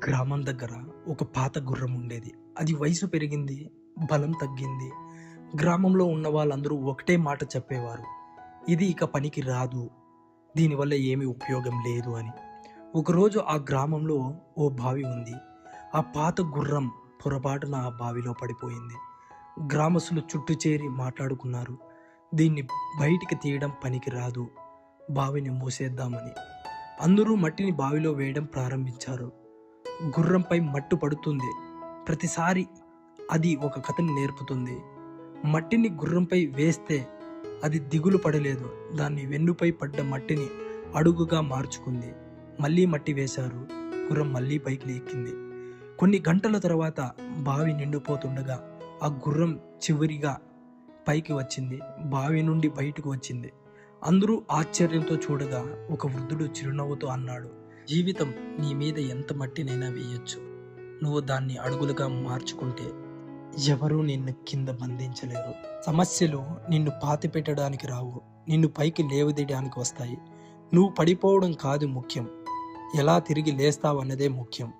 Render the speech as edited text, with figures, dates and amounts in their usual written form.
గ్రామం దగ్గర ఒక పాత గుర్రం ఉండేది. అది వయసు పెరిగింది, బలం తగ్గింది. గ్రామంలో ఉన్న వాళ్ళందరూ ఒకటే మాట చెప్పేవారు. ఇది ఇక పనికి రాదు. దీనివల్ల ఏమీ ఉపయోగం లేదు అని. ఒకరోజు ఆ గ్రామంలో ఓ బావి ఉంది. ఆ పాత గుర్రం పొరపాటున ఆ బావిలో పడిపోయింది. గ్రామస్తులు చుట్టూ చేరి మాట్లాడుకున్నారు. దీన్ని బయటికి తీయడం పనికి రాదు. బావిని మూసేద్దామని. అందరూ మట్టిని బావిలో వేయడం ప్రారంభించారు. గుర్రంపై మట్టు పడుతుంది. ప్రతిసారి అది ఒక కథని నేర్పుతుంది. మట్టిని గుర్రంపై వేస్తే అది దిగులు పడలేదు. దాన్ని వెన్నుపై పడ్డ మట్టిని అడుగుగా మార్చుకుంది. మళ్ళీ మట్టి వేశారు. గుర్రం మళ్ళీ పైకి ఎక్కింది. కొన్ని గంటల తర్వాత బావి నిండిపోతుండగా ఆ గుర్రం చివరిగా పైకి వచ్చింది. బావి నుండి బయటకు వచ్చింది. అందరూ ఆశ్చర్యంతో చూడగా ఒక వృద్ధుడు చిరునవ్వుతో అన్నాడు, జీవితం నీ మీద ఎంత మట్టినైనా వేయొచ్చు. నువ్వు దాన్ని అడుగులుగా మార్చుకుంటే ఎవరూ నిన్ను కింద బంధించలేరు. సమస్యలు నిన్ను పాతిపెట్టడానికి రావు, నిన్ను పైకి లేవదీయడానికి వస్తాయి. నువ్వు పడిపోవడం కాదు ముఖ్యం, ఎలా తిరిగి లేస్తావన్నదే ముఖ్యం.